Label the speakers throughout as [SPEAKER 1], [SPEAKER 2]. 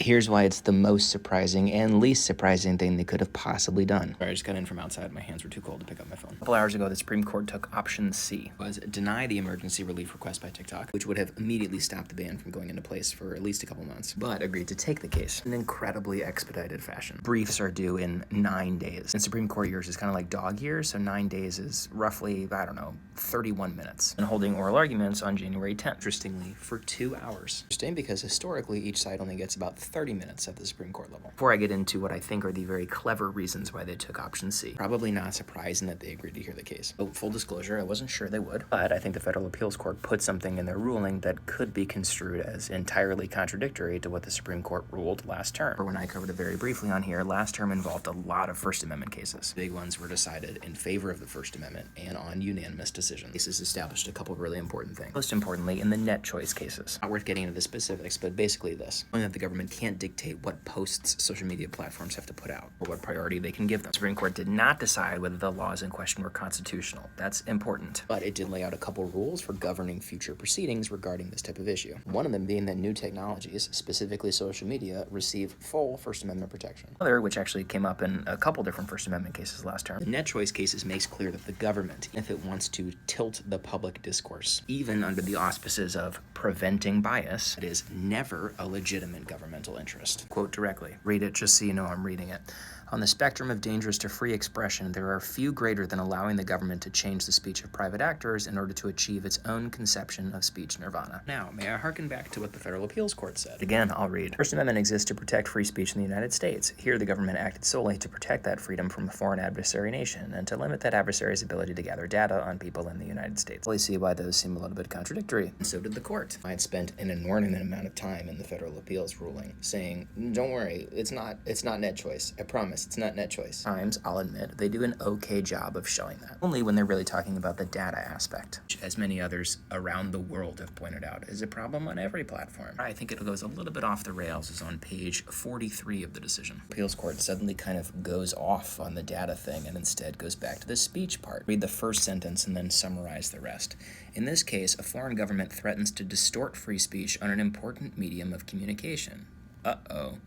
[SPEAKER 1] Here's why it's the most surprising and least surprising thing they could have possibly done. Sorry, I just got in from outside. My hands were too cold to pick up my phone. A couple hours ago, the Supreme Court took option C, was deny the emergency relief request by TikTok, which would have immediately stopped the ban from going into place for at least a couple months, but agreed to take the case in an incredibly expedited fashion. Briefs are due in 9 days. And Supreme Court years is kind of like dog years, so 9 days is roughly, 31 minutes. And holding oral arguments on January 10th, interestingly, for 2 hours. Interesting because historically, each side only gets about 30 minutes at the Supreme Court level. Before I get into what I think are the very clever reasons why they took option C, probably not surprising that they agreed to hear the case. Oh, full disclosure, I wasn't sure they would, but I think the Federal Appeals Court put something in their ruling that could be construed as entirely contradictory to what the Supreme Court ruled last term. Or when I covered it very briefly on here, last term involved a lot of First Amendment cases. Big ones were decided in favor of the First Amendment and on unanimous decisions. Cases established a couple of really important things. Most importantly, in the net choice cases. Not worth getting into the specifics, but basically this. Only that the government can't dictate what posts social media platforms have to put out or what priority they can give them. The Supreme Court did not decide whether the laws in question were constitutional. That's important. But it did lay out a couple rules for governing future proceedings regarding this type of issue. One of them being that new technologies, specifically social media, receive full First Amendment protection. Another, which actually came up in a couple different First Amendment cases last term, the net choice cases makes clear that the government, if it wants to tilt the public discourse, even under the auspices of preventing bias, it is never a legitimate governmental interest. Quote directly. Read it just so you know I'm reading it. On the spectrum of dangerous to free expression, there are few greater than allowing the government to change the speech of private actors in order to achieve its own conception of speech nirvana. Now, may I harken back to what the Federal Appeals Court said? Again, I'll read. First Amendment exists to protect free speech in the United States. Here, the government acted solely to protect that freedom from a foreign adversary nation and to limit that adversary's ability to gather data on people in the United States. I see why those seem a little bit contradictory. And so did the court. I had spent an inordinate amount of time in the Federal Appeals ruling saying, don't worry, it's not net choice. I promise. It's not net choice. Times, I'll admit, they do an okay job of showing that. Only when they're really talking about the data aspect, which, as many others around the world have pointed out, is a problem on every platform. I think it goes a little bit off the rails is on page 43 of the decision. Appeals Court suddenly kind of goes off on the data thing and instead goes back to the speech part. Read the first sentence and then summarize the rest. In this case, a foreign government threatens to distort free speech on an important medium of communication. Uh-oh.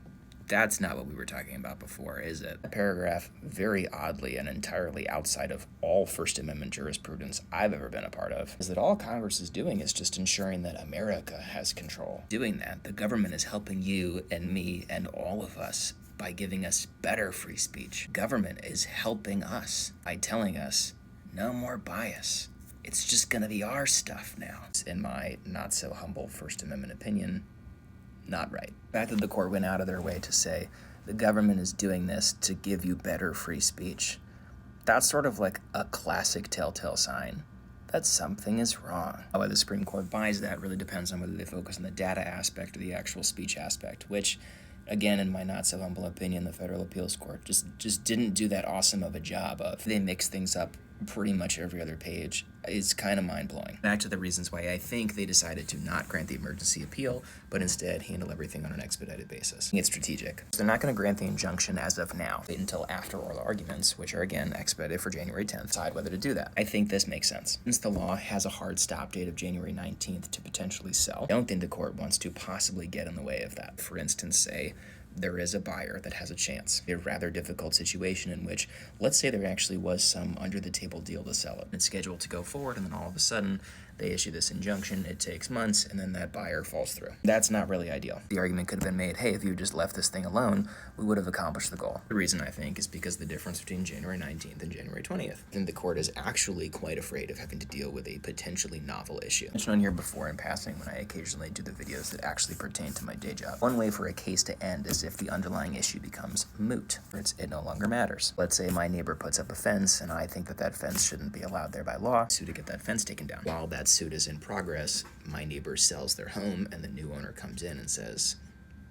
[SPEAKER 1] That's not what we were talking about before, is it? A paragraph, very oddly and entirely outside of all First Amendment jurisprudence I've ever been a part of, is that all Congress is doing is just ensuring that America has control. Doing that, the government is helping you and me and all of us by giving us better free speech. Government is helping us by telling us, no more bias. It's just gonna be our stuff now. In my not-so-humble First Amendment opinion, not right. The fact that the court went out of their way to say the government is doing this to give you better free speech, that's sort of like a classic telltale sign that something is wrong. Why the Supreme Court buys that really depends on whether they focus on the data aspect or the actual speech aspect, which, again, in my not-so-humble opinion, the Federal Appeals Court just didn't do that awesome of a job of. They mix things up pretty much every other page. It's kind of mind-blowing. Back to the reasons why I think they decided to not grant the emergency appeal, but instead handle everything on an expedited basis. It's strategic. So they're not going to grant the injunction as of now. Wait until after oral arguments, which are again expedited for January 10th, decide whether to do that. I think this makes sense. Since the law has a hard stop date of January 19th to potentially sell, I don't think the court wants to possibly get in the way of that. For instance, say there is a buyer that has a chance. A rather difficult situation in which, let's say there actually was some under-the-table deal to sell it. It's scheduled to go forward, and then all of a sudden, they issue this injunction, it takes months, and then that buyer falls through. That's not really ideal. The argument could have been made, hey, if you just left this thing alone, we would have accomplished the goal. The reason, I think, is because the difference between January 19th and January 20th. And the court is actually quite afraid of having to deal with a potentially novel issue. I mentioned on here before in passing when I occasionally do the videos that actually pertain to my day job. One way for a case to end is if the underlying issue becomes moot, or it no longer matters. Let's say my neighbor puts up a fence, and I think that fence shouldn't be allowed there by law, sue to get that fence taken down. While that suit is in progress, my neighbor sells their home, and the new owner comes in and says,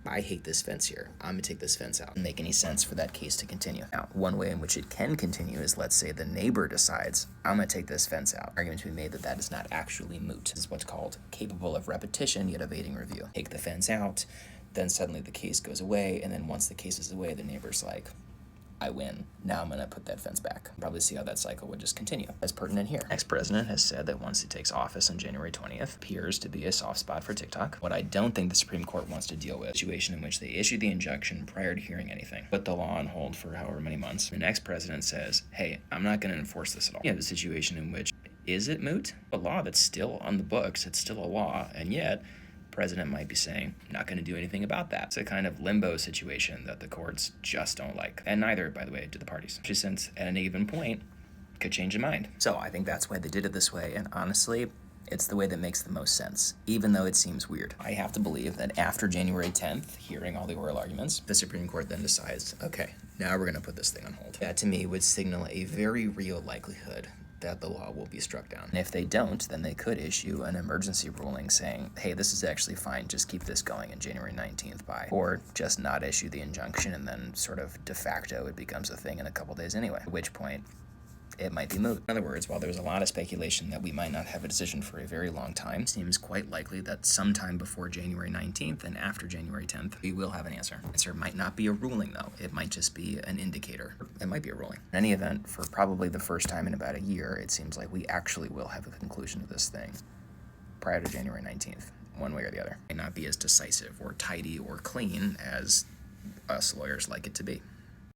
[SPEAKER 1] I hate this fence here. I'm gonna take this fence out. Doesn't make any sense for that case to continue. Now, one way in which it can continue is, let's say the neighbor decides, I'm gonna take this fence out. Argument to be made that is not actually moot. This is what's called capable of repetition yet evading review. Take the fence out, then suddenly the case goes away, and then once the case is away, the neighbor's like, I win. Now I'm going to put that fence back. Probably see how that cycle would just continue. As pertinent here. Ex-president has said that once he takes office on January 20th, appears to be a soft spot for TikTok. What I don't think the Supreme Court wants to deal with, a situation in which they issue the injunction prior to hearing anything, put the law on hold for however many months. The next president says, hey, I'm not going to enforce this at all. You have a situation in which, is it moot? A law that's still on the books, it's still a law, and yet president might be saying, not going to do anything about that. It's a kind of limbo situation that the courts just don't like. And neither, by the way, do the parties. Just since at any given point, could change their mind. So I think that's why they did it this way. And honestly, it's the way that makes the most sense, even though it seems weird. I have to believe that after January 10th, hearing all the oral arguments, the Supreme Court then decides, okay, now we're going to put this thing on hold. That to me would signal a very real likelihood that the law will be struck down. And if they don't, then they could issue an emergency ruling saying, hey, this is actually fine, just keep this going in January 19th by, or just not issue the injunction and then sort of de facto it becomes a thing in a couple days anyway, at which point it might be moot. In other words, while there's a lot of speculation that we might not have a decision for a very long time, it seems quite likely that sometime before January 19th and after January 10th, we will have an answer. The answer might not be a ruling, though. It might just be an indicator. It might be a ruling. In any event, for probably the first time in about a year, it seems like we actually will have a conclusion to this thing prior to January 19th, one way or the other. It may not be as decisive or tidy or clean as us lawyers like it to be.